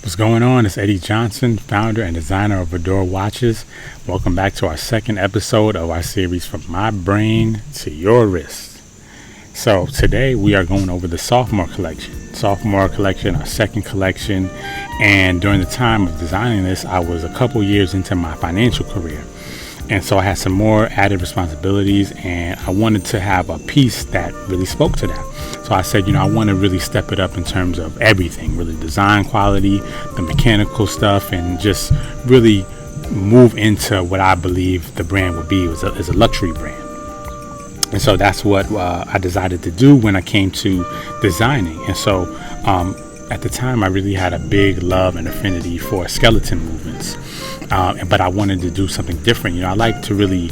What's going on? It's Eddie Johnson, founder and designer of Adore Watches. Welcome back to our second episode of our series From My Brain to Your Wrist. So today we are going over the Sophomore Collection. Sophomore Collection, our second collection. And during the time of designing this, I was a couple years into my financial career. And so I had some more added responsibilities, and I wanted to have a piece that really spoke to that. So I said, I want to really step it up in terms of everything, really design quality, the mechanical stuff, and just really move into what I believe the brand would be as a luxury brand. And so that's what I decided to do when I came to designing. And so at the time, I really had a big love and affinity for skeleton movements. But I wanted to do something different. I like to really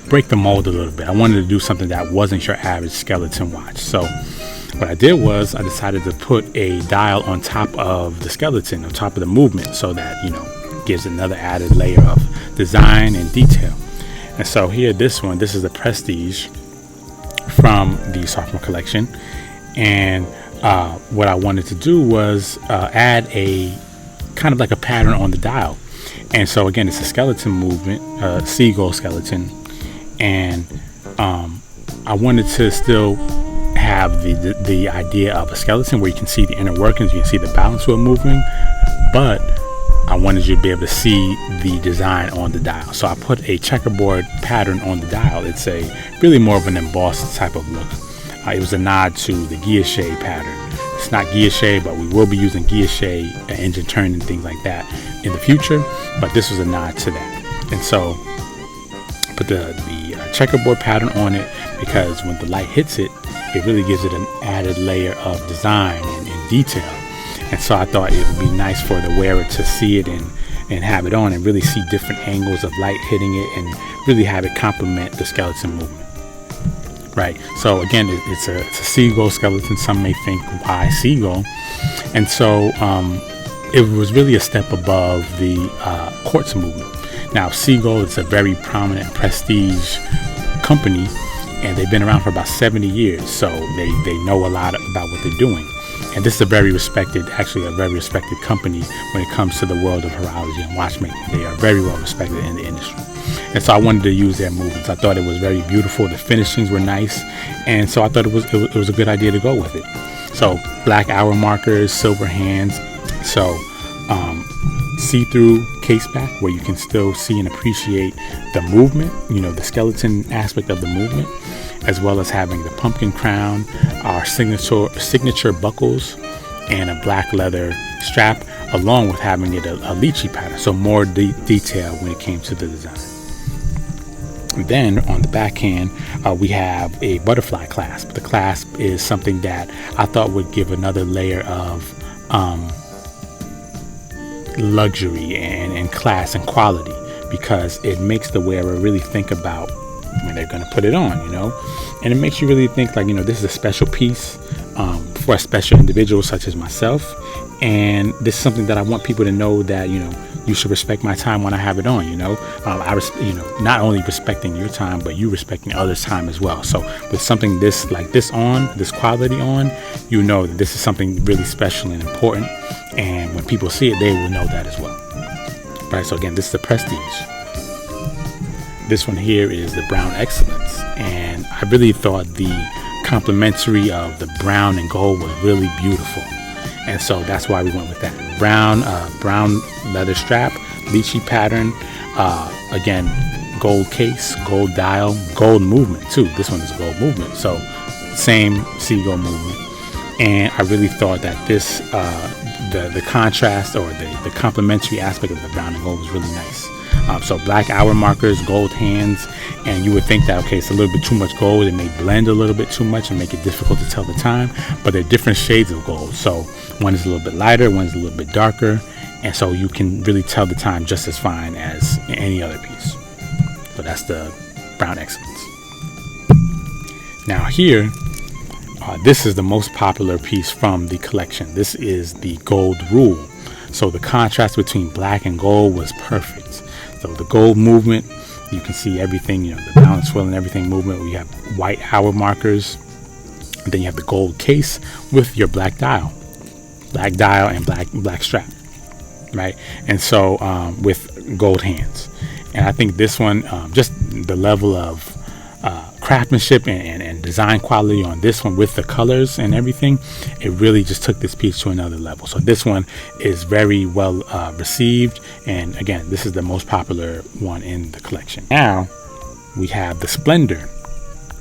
break the mold a little bit. I wanted to do something that wasn't your average skeleton watch. So what I did was I decided to put a dial on top of the skeleton, on top of the movement, so that, gives another added layer of design and detail. And so here, this is the Prestige from the Sophomore Collection. And what I wanted to do was add a kind of like a pattern on the dial. And so again, it's a skeleton movement, seagull skeleton, and I wanted to still have the idea of a skeleton where you can see the inner workings, you can see the balance wheel moving, but I wanted you to be able to see the design on the dial. So I put a checkerboard pattern on the dial. It's a really more of an embossed type of look. It was a nod to the guilloche pattern. It's not guilloche, but we will be using guilloche, engine turn, and things like that in the future. But this was a nod to that. And so put the checkerboard pattern on it, because when the light hits it, it really gives it an added layer of design and detail. And so I thought it would be nice for the wearer to see it and have it on and really see different angles of light hitting it and really have it complement the skeleton movement. Right. So again, it's a seagull skeleton. Some may think, why seagull? And so it was really a step above the quartz movement. Now, Seagull is a very prominent prestige company, and they've been around for about 70 years. So they know a lot about what they're doing. And this is a very respected company when it comes to the world of horology and watchmaking. They are very well respected in the industry. And so I wanted to use their movements. I thought it was very beautiful. The finishings were nice. And so I thought it was a good idea to go with it. So black hour markers, silver hands. So see-through case back where you can still see and appreciate the movement, the skeleton aspect of the movement, as well as having the pumpkin crown, our signature buckles, and a black leather strap, along with having it a lychee pattern. So more detail when it came to the design. And then on the backhand, we have a butterfly clasp. The clasp is something that I thought would give another layer of luxury and class and quality, because it makes the wearer really think about when they're going to put it on, and it makes you really think like, this is a special piece for a special individual such as myself. And this is something that I want people to know that, you should respect my time when I have it on, not only respecting your time, but you respecting others' time as well. So with something this quality on, that this is something really special and important. And when people see it, they will know that as well. Right. So again, this is the Prestige. This one here is the Brown Excellence. And I really thought the complementary of the brown and gold was really beautiful. And so that's why we went with that. Brown leather strap, lychee pattern, again, gold case, gold dial, gold movement too. This one is gold movement. So same seagull movement. And I really thought that this, the contrast or the complementary aspect of the brown and gold was really nice. So black hour markers, gold hands, and you would think that, okay, it's a little bit too much gold. It may blend a little bit too much and make it difficult to tell the time, but they're different shades of gold. So one is a little bit lighter, one is a little bit darker, and so you can really tell the time just as fine as any other piece. So that's the Brown Excellence. Now here, this is the most popular piece from the collection. This is the Gold Rule. So the contrast between black and gold was perfect. So the gold movement, you can see everything, the balance wheel and everything movement. We have white hour markers. And then you have the gold case with your black dial and black strap. right? And so with gold hands. And I think this one, just the level of craftsmanship and design quality on this one with the colors and everything, it really just took this piece to another level. So this one is very well received, and again, this is the most popular one in the collection. Now we have the Splendor.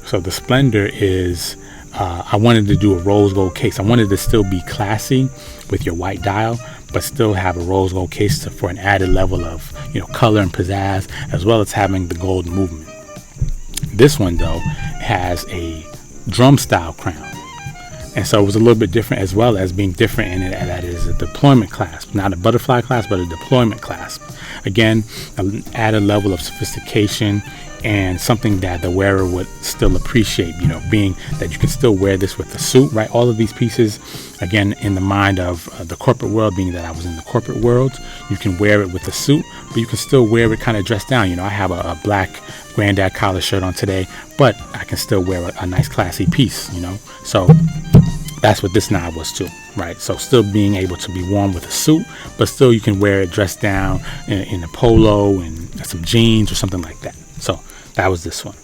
So the Splendor is I wanted to do a rose gold case. I wanted to still be classy with your white dial, but still have a rose gold case for an added level of, you know, color and pizzazz, as well as having the gold movement. This one though has a drum style crown, and so it was a little bit different, as well as being different in it that is a deployment clasp, not a butterfly clasp, but a deployment clasp. Again, an added level of sophistication and something that the wearer would still appreciate, you know, being that you can still wear this with the suit, right? All of these pieces, again, in the mind of the corporate world, being that I was in the corporate world, you can wear it with the suit, but you can still wear it kind of dressed down. You know, I have a black granddad collar shirt on today, but I can still wear a nice classy piece, you know? So that's what this knob was too, right? So still being able to be worn with a suit, but still you can wear it dressed down in a polo and some jeans or something like that. So that was this one.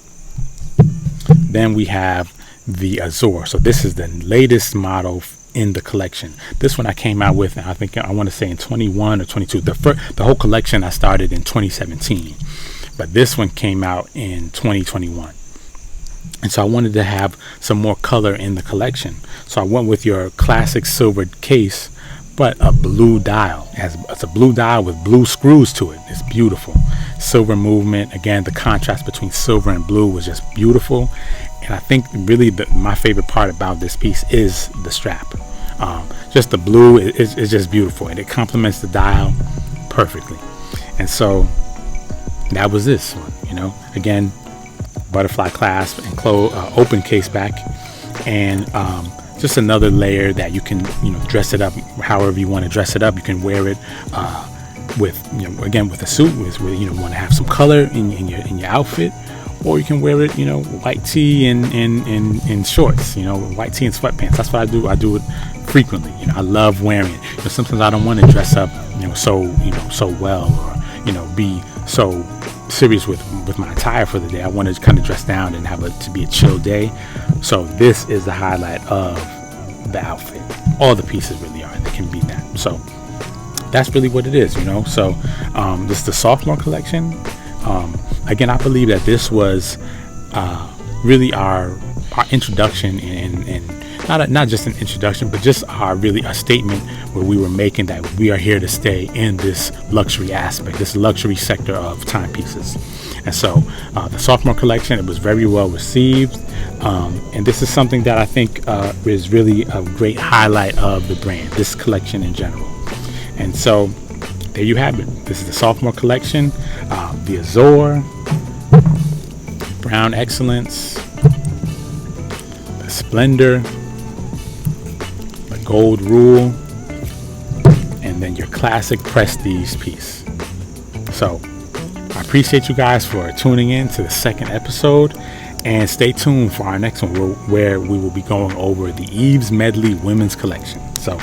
Then we have the Azure. So this is the latest model in the collection. This one I came out with, I think I want to say in 21 or 22. The whole collection I started in 2017, but this one came out in 2021. And so I wanted to have some more color in the collection. So I went with your classic silver case, but a blue dial. It's a blue dial with blue screws to it. It's beautiful. Silver movement. Again, the contrast between silver and blue was just beautiful. And I think really my favorite part about this piece is the strap. Just the blue is just beautiful, and it complements the dial perfectly. And so that was this one, you know. Again, butterfly clasp and open case back, and just another layer that you can, you know, dress it up however you want to dress it up. You can wear it with, you know, again with a suit, with, you know, want to have some color in your outfit, or you can wear it, you know, white tee and shorts, you know, white tee and sweatpants. That's what I do. I do it frequently. You know, I love wearing it. You know, sometimes I don't want to dress up, you know, so well, or, you know, be so serious with my attire for the day. I want to kind of dress down and have it to be a chill day. So this is the highlight of the outfit. All the pieces really are. They can be that. So that's really what it is, you know. So this is the Sophomore Collection. Again, I believe that this was really our introduction, and not just an introduction, but just a statement where we were making that we are here to stay in this luxury aspect, this luxury sector of timepieces. And so the Sophomore Collection, it was very well received, and this is something that I think is really a great highlight of the brand, this collection in general. And so there you have it. This is the Sophomore Collection, the Azure, Brown Excellence, the Splendor, the Gold Rule, and then your classic Prestige piece. So I appreciate you guys for tuning in to the second episode, and stay tuned for our next one where we will be going over the Eve's Medley Women's Collection. So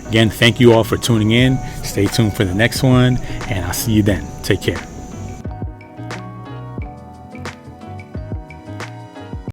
again, thank you all for tuning in. Stay tuned for the next one, and I'll see you then. Take care.